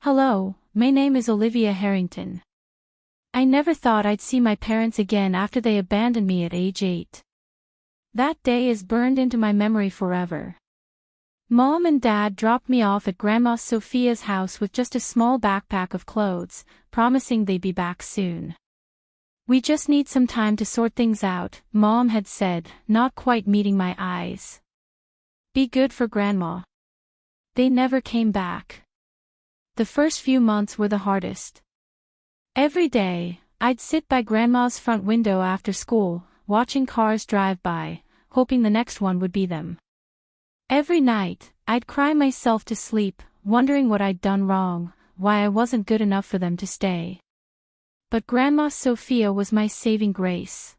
Hello, my name is Olivia Harrington. I never thought I'd see my parents again after they abandoned me at age 8. That day is burned into my memory forever. Mom and Dad dropped me off at Grandma Sophia's house with just a small backpack of clothes, promising they'd be back soon. "We just need some time to sort things out," Mom had said, not quite meeting my eyes. "Be good for Grandma." They never came back. The first few months were the hardest. Every day, I'd sit by Grandma's front window after school, watching cars drive by, hoping the next one would be them. Every night, I'd cry myself to sleep, wondering what I'd done wrong, why I wasn't good enough for them to stay. But Grandma Sophia was my saving grace.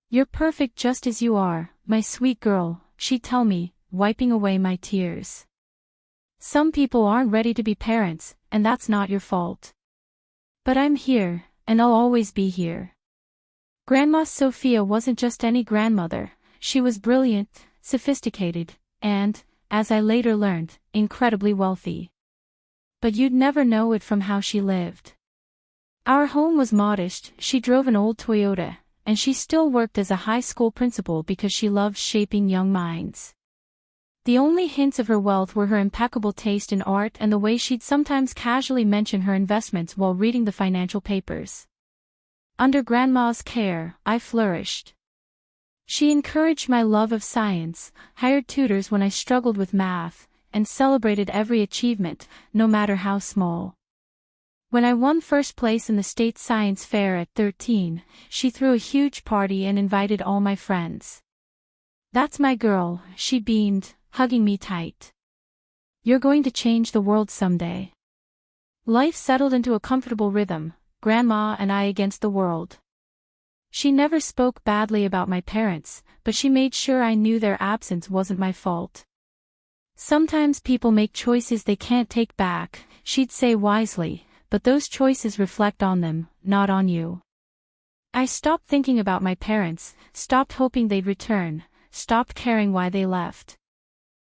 "You're perfect just as you are, my sweet girl," she'd tell me, wiping away my tears. "Some people aren't ready to be parents, and that's not your fault. But I'm here, and I'll always be here." Grandma Sophia wasn't just any grandmother, she was brilliant, sophisticated, and, as I later learned, incredibly wealthy. But you'd never know it from how she lived. Our home was modest, she drove an old Toyota, and she still worked as a high school principal because she loved shaping young minds. The only hints of her wealth were her impeccable taste in art and the way she'd sometimes casually mention her investments while reading the financial papers. Under Grandma's care, I flourished. She encouraged my love of science, hired tutors when I struggled with math, and celebrated every achievement, no matter how small. When I won first place in the state science fair at 13, she threw a huge party and invited all my friends. "That's my girl," she beamed, hugging me tight. "You're going to change the world someday." Life settled into a comfortable rhythm, Grandma and I against the world. She never spoke badly about my parents, but she made sure I knew their absence wasn't my fault. "Sometimes people make choices they can't take back," she'd say wisely, "but those choices reflect on them, not on you." I stopped thinking about my parents, stopped hoping they'd return, stopped caring why they left.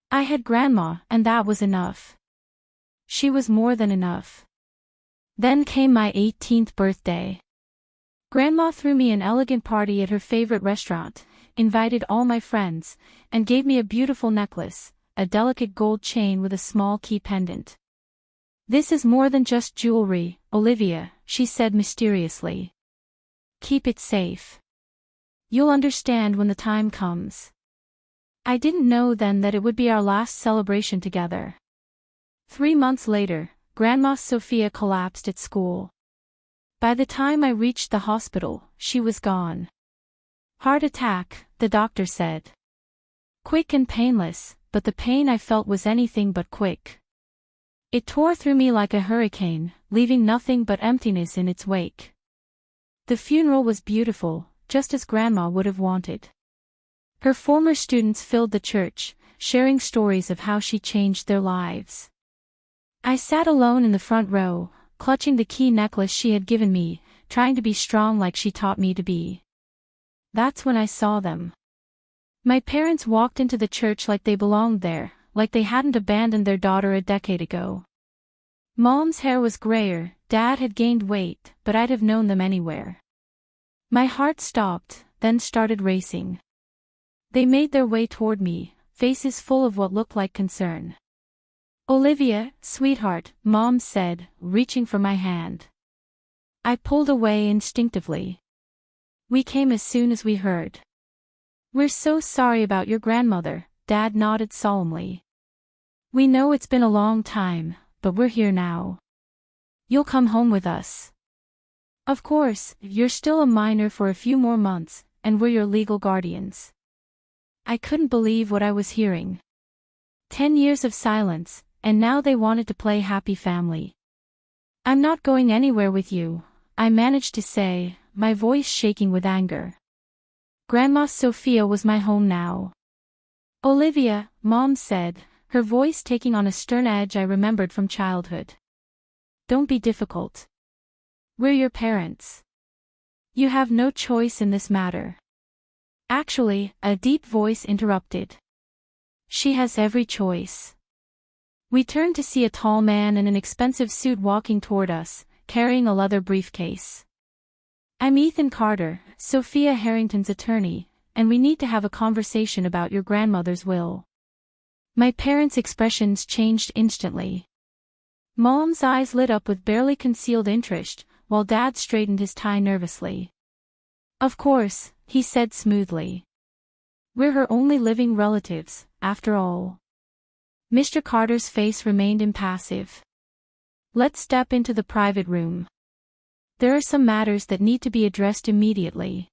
I had Grandma, and that was enough. She was more than enough. Then came my 18th birthday. Grandma threw me an elegant party at her favorite restaurant, invited all my friends, and gave me a beautiful necklace, a delicate gold chain with a small key pendant. "This is more than just jewelry, Olivia," she said mysteriously. "Keep it safe. You'll understand when the time comes." I didn't know then that it would be our last celebration together. 3 months later, Grandma Sophia collapsed at school. By the time I reached the hospital, she was gone. "Heart attack," the doctor said. Quick and painless, but the pain I felt was anything but quick. It tore through me like a hurricane, leaving nothing but emptiness in its wake. The funeral was beautiful, just as Grandma would have wanted. Her former students filled the church, sharing stories of how she changed their lives. I sat alone in the front row, clutching the key necklace she had given me, trying to be strong like she taught me to be. That's when I saw them. My parents walked into the church like they belonged there, like they hadn't abandoned their daughter a decade ago. Mom's hair was grayer, Dad had gained weight, but I'd have known them anywhere. My heart stopped, then started racing. They made their way toward me, faces full of what looked like concern. "Olivia, sweetheart," Mom said, reaching for my hand. I pulled away instinctively. "We came as soon as we heard." "We're so sorry about your grandmother," Dad nodded solemnly. "We know it's been a long time, but we're here now. You'll come home with us. Of course, you're still a minor for a few more months, and we're your legal guardians." I couldn't believe what I was hearing. 10 years of silence, and now they wanted to play happy family. "I'm not going anywhere with you," I managed to say, my voice shaking with anger. Grandma Sophia was my home now. "Olivia," Mom said, her voice taking on a stern edge I remembered from childhood. "Don't be difficult. We're your parents. You have no choice in this matter." Actually, a deep voice interrupted. "She has every choice. We turned to see a tall man in an expensive suit walking toward us, carrying a leather briefcase. "I'm Ethan Carter, Sophia Harrington's attorney, and we need to have a conversation about your grandmother's will." My parents' expressions changed instantly. Mom's eyes lit up with barely concealed interest, while Dad straightened his tie nervously. "Of course," he said smoothly. "We're her only living relatives, after all." Mr. Carter's face remained impassive. "Let's step into the private room. There are some matters that need to be addressed immediately."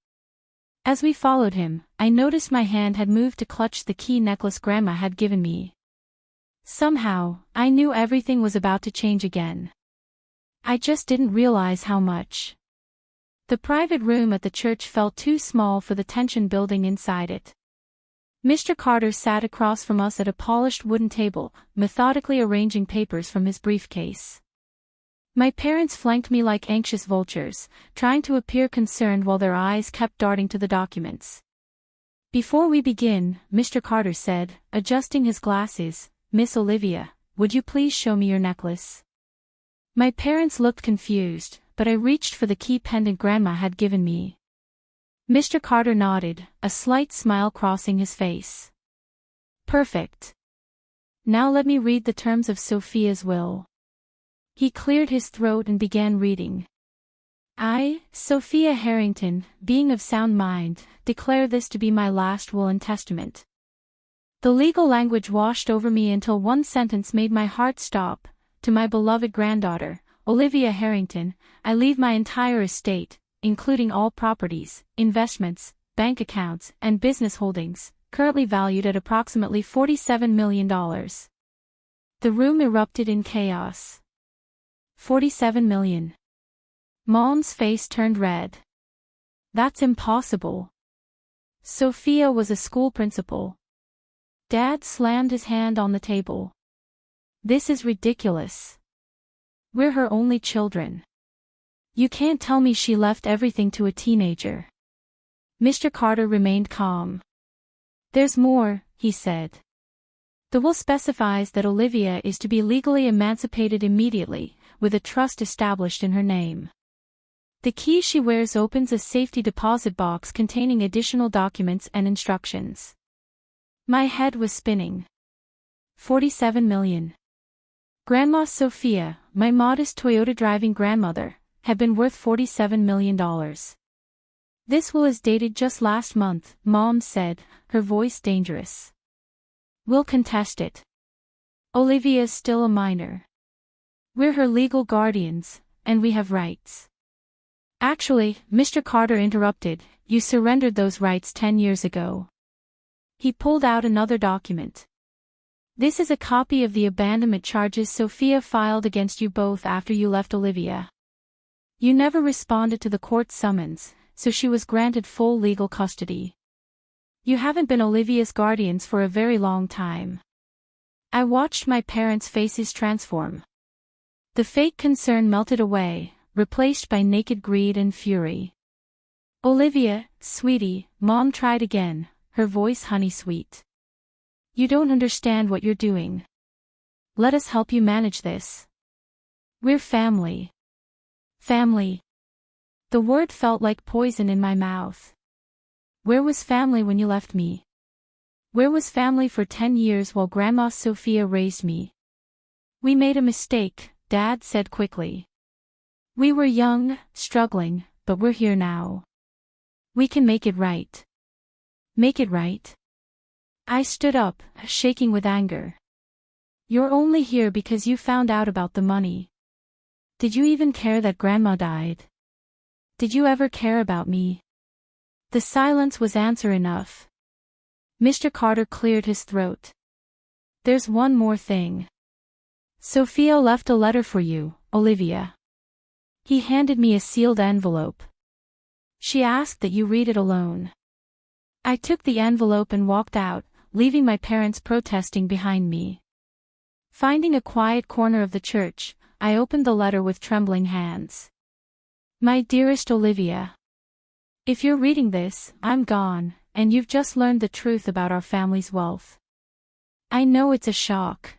As we followed him, I noticed my hand had moved to clutch the key necklace Grandma had given me. Somehow, I knew everything was about to change again. I just didn't realize how much. The private room at the church felt too small for the tension building inside it. Mr. Carter sat across from us at a polished wooden table, methodically arranging papers from his briefcase. My parents flanked me like anxious vultures, trying to appear concerned while their eyes kept darting to the documents. "Before we begin," Mr. Carter said, adjusting his glasses, "Miss Olivia, would you please show me your necklace?" My parents looked confused, but I reached for the key pendant Grandma had given me. Mr. Carter nodded, a slight smile crossing his face. "Perfect. Now let me read the terms of Sophia's will." He cleared his throat and began reading. "I, Sophia Harrington, being of sound mind, declare this to be my last will and testament." The legal language washed over me until one sentence made my heart stop. "To my beloved granddaughter, Olivia Harrington, I leave my entire estate, including all properties, investments, bank accounts, and business holdings, currently valued at approximately $47 million. The room erupted in chaos. 47 million. Mom's face turned red. "That's impossible." Sophia was a school principal. Dad slammed his hand on the table. "This is ridiculous. We're her only children. You can't tell me she left everything to a teenager." Mr. Carter remained calm. "There's more," he said. "The will specifies that Olivia is to be legally emancipated immediately, with a trust established in her name. The key she wears opens a safety deposit box containing additional documents and instructions." My head was spinning. 47 million. Grandma Sophia, my modest Toyota driving grandmother, had been worth $47 million. "This will is dated just last month," Mom said, her voice dangerous. "We'll contest it. Olivia's still a minor. We're her legal guardians, and we have rights." "Actually," Mr. Carter interrupted, "you surrendered those rights 10 years ago." He pulled out another document. "This is a copy of the abandonment charges Sophia filed against you both after you left Olivia. You never responded to the court summons, so she was granted full legal custody. You haven't been Olivia's guardians for a very long time." I watched my parents' faces transform. The fake concern melted away, replaced by naked greed and fury. "Olivia, sweetie," Mom tried again, her voice honey-sweet. "You don't understand what you're doing. Let us help you manage this. We're family." Family. The word felt like poison in my mouth. Where was family when you left me? Where was family for 10 years while Grandma Sophia raised me? "We made a mistake," Dad said quickly. "We were young, struggling, but we're here now. We can make it right." "Make it right?" I stood up, shaking with anger. "You're only here because you found out about the money. Did you even care that Grandma died? Did you ever care about me?" The silence was answer enough. Mr. Carter cleared his throat. "There's one more thing. Sophia left a letter for you, Olivia." He handed me a sealed envelope. "She asked that you read it alone." I took the envelope and walked out, leaving my parents protesting behind me. Finding a quiet corner of the church, I opened the letter with trembling hands. "My dearest Olivia. If you're reading this, I'm gone, and you've just learned the truth about our family's wealth. I know it's a shock.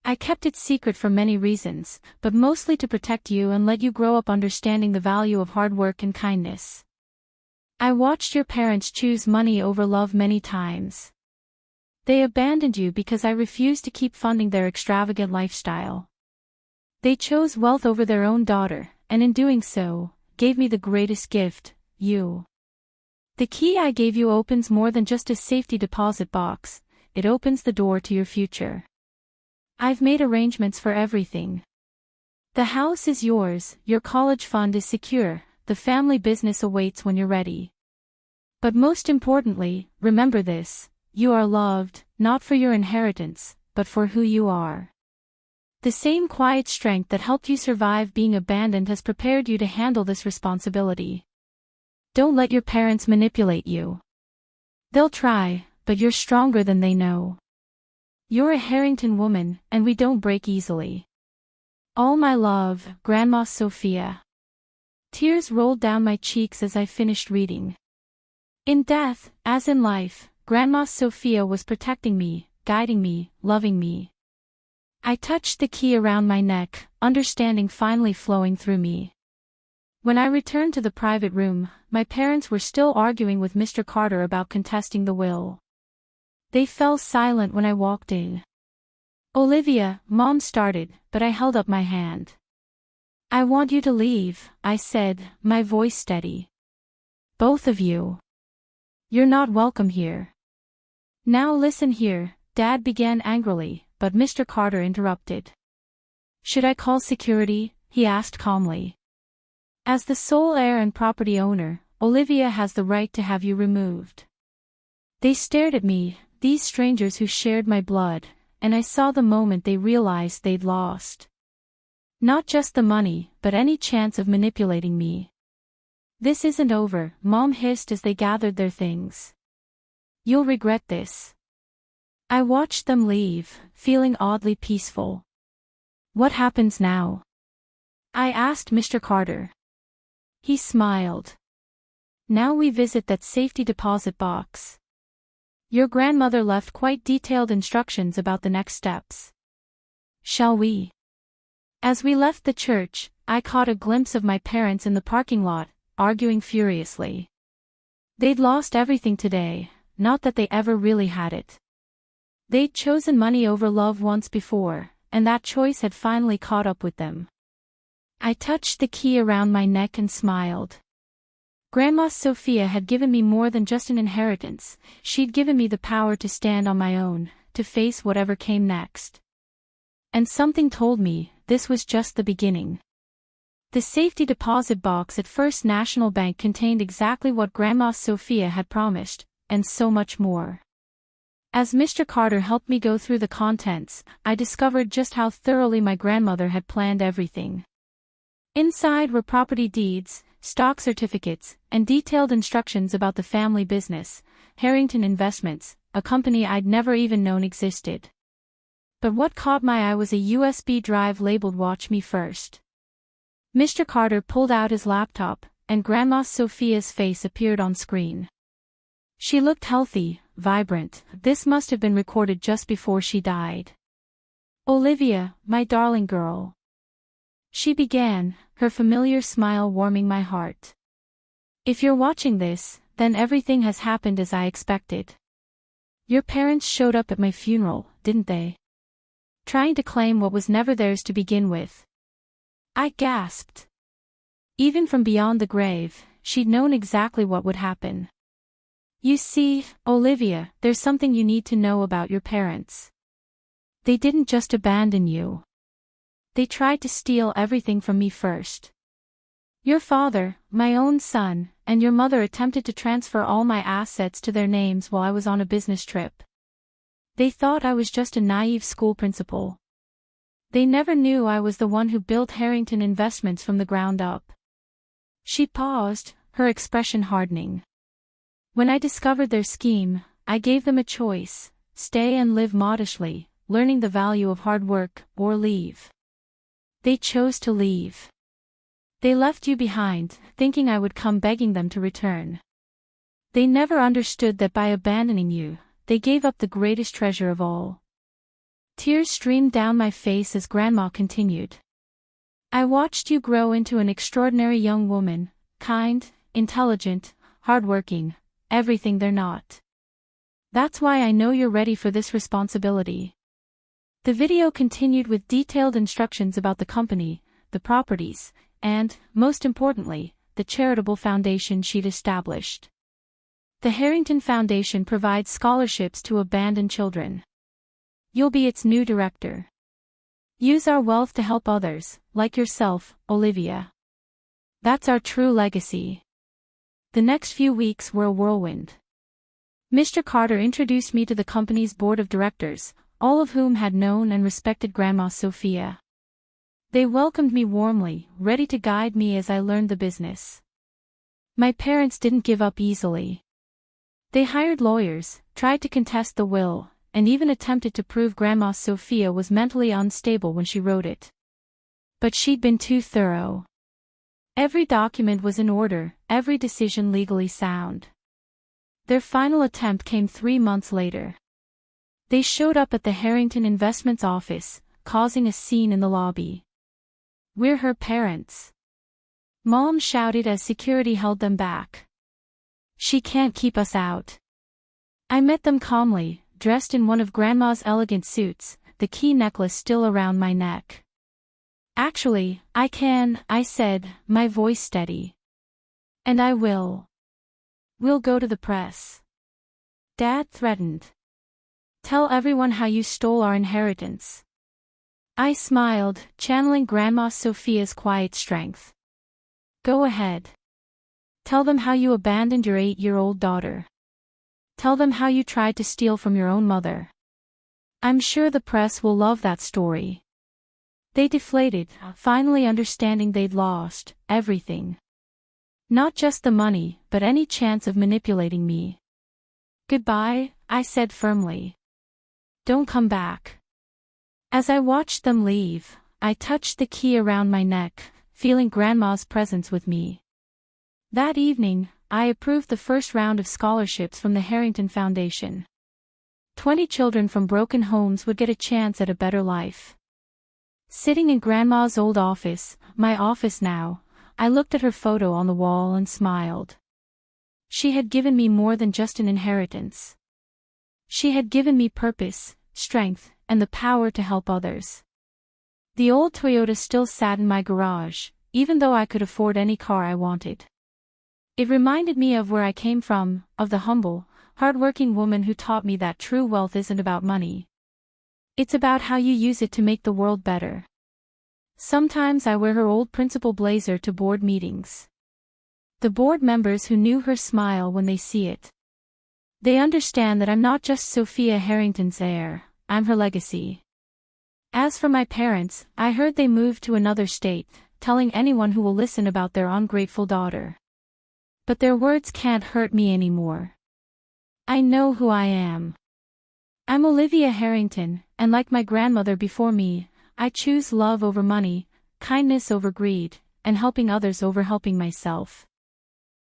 I kept it secret for many reasons, but mostly to protect you and let you grow up understanding the value of hard work and kindness. I watched your parents choose money over love many times. They abandoned you because I refused to keep funding their extravagant lifestyle. They chose wealth over their own daughter, and in doing so, gave me the greatest gift, you. The key I gave you opens more than just a safety deposit box, it opens the door to your future. I've made arrangements for everything. The house is yours, your college fund is secure, the family business awaits when you're ready. But most importantly, remember this, you are loved, not for your inheritance, but for who you are. The same quiet strength that helped you survive being abandoned has prepared you to handle this responsibility. Don't let your parents manipulate you. They'll try, but you're stronger than they know. You're a Harrington woman, and we don't break easily. All my love, Grandma Sophia. Tears rolled down my cheeks as I finished reading. In death, as in life, Grandma Sophia was protecting me, guiding me, loving me. I touched the key around my neck, understanding finally flowing through me. When I returned to the private room, my parents were still arguing with Mr. Carter about contesting the will. They fell silent when I walked in. Olivia, Mom started, but I held up my hand. I want you to leave, I said, my voice steady. Both of you. You're not welcome here. Now listen here, Dad began angrily, but Mr. Carter interrupted. Should I call security? He asked calmly. As the sole heir and property owner, Olivia has the right to have you removed. They stared at me, these strangers who shared my blood, and I saw the moment they realized they'd lost. Not just the money, but any chance of manipulating me. This isn't over, Mom hissed as they gathered their things. You'll regret this. I watched them leave, feeling oddly peaceful. What happens now? I asked Mr. Carter. He smiled. Now we visit that safety deposit box. Your grandmother left quite detailed instructions about the next steps. Shall we? As we left the church, I caught a glimpse of my parents in the parking lot, arguing furiously. They'd lost everything today, not that they ever really had it. They'd chosen money over love once before, and that choice had finally caught up with them. I touched the key around my neck and smiled. Grandma Sophia had given me more than just an inheritance, she'd given me the power to stand on my own, to face whatever came next. And something told me, this was just the beginning. The safety deposit box at First National Bank contained exactly what Grandma Sophia had promised, and so much more. As Mr. Carter helped me go through the contents, I discovered just how thoroughly my grandmother had planned everything. Inside were property deeds, stock certificates, and detailed instructions about the family business, Harrington Investments, a company I'd never even known existed. But what caught my eye was a USB drive labeled "Watch Me First." Mr. Carter pulled out his laptop, and Grandma Sophia's face appeared on screen. She looked healthy, vibrant. This must have been recorded just before she died. Olivia, my darling girl. She began, her familiar smile warming my heart. If you're watching this, then everything has happened as I expected. Your parents showed up at my funeral, didn't they? Trying to claim what was never theirs to begin with. I gasped. Even from beyond the grave, she'd known exactly what would happen. You see, Olivia, there's something you need to know about your parents. They didn't just abandon you. They tried to steal everything from me first. Your father, my own son, and your mother attempted to transfer all my assets to their names while I was on a business trip. They thought I was just a naive school principal. They never knew I was the one who built Harrington Investments from the ground up. She paused, her expression hardening. When I discovered their scheme, I gave them a choice: stay and live modestly, learning the value of hard work, or leave. They chose to leave. They left you behind, thinking I would come begging them to return. They never understood that by abandoning you, they gave up the greatest treasure of all. Tears streamed down my face as Grandma continued. I watched you grow into an extraordinary young woman, kind, intelligent, hardworking, everything they're not. That's why I know you're ready for this responsibility. The video continued with detailed instructions about the company, the properties, and, most importantly, the charitable foundation she'd established. The Harrington Foundation provides scholarships to abandoned children. You'll be its new director. Use our wealth to help others, like yourself, Olivia. That's our true legacy. The next few weeks were a whirlwind. Mr. Carter introduced me to the company's board of directors, all of whom had known and respected Grandma Sophia. They welcomed me warmly, ready to guide me as I learned the business. My parents didn't give up easily. They hired lawyers, tried to contest the will, and even attempted to prove Grandma Sophia was mentally unstable when she wrote it. But she'd been too thorough. Every document was in order, every decision legally sound. Their final attempt came 3 months later. They showed up at the Harrington Investments office, causing a scene in the lobby. "We're her parents," Mom shouted as security held them back. "She can't keep us out." I met them calmly, dressed in one of Grandma's elegant suits, the key necklace still around my neck. "Actually, I can," I said, my voice steady. "And I will. We'll go to the press." Dad threatened. "Tell everyone how you stole our inheritance." I smiled, channeling Grandma Sophia's quiet strength. "Go ahead. Tell them how you abandoned your 8-year-old daughter. Tell them how you tried to steal from your own mother. I'm sure the press will love that story." They deflated, finally understanding they'd lost everything. Not just the money, but any chance of manipulating me. "Goodbye," I said firmly. "Don't come back." As I watched them leave, I touched the key around my neck, feeling Grandma's presence with me. That evening, I approved the first round of scholarships from the Harrington Foundation. 20 children from broken homes would get a chance at a better life. Sitting in Grandma's old office, my office now, I looked at her photo on the wall and smiled. She had given me more than just an inheritance. She had given me purpose, strength, and the power to help others. The old Toyota still sat in my garage, even though I could afford any car I wanted. It reminded me of where I came from, of the humble, hard-working woman who taught me that true wealth isn't about money. It's about how you use it to make the world better. Sometimes I wear her old principal blazer to board meetings. The board members who knew her smile when they see it. They understand that I'm not just Sophia Harrington's heir, I'm her legacy. As for my parents, I heard they moved to another state, telling anyone who will listen about their ungrateful daughter. But their words can't hurt me anymore. I know who I am. I'm Olivia Harrington, and like my grandmother before me, I choose love over money, kindness over greed, and helping others over helping myself.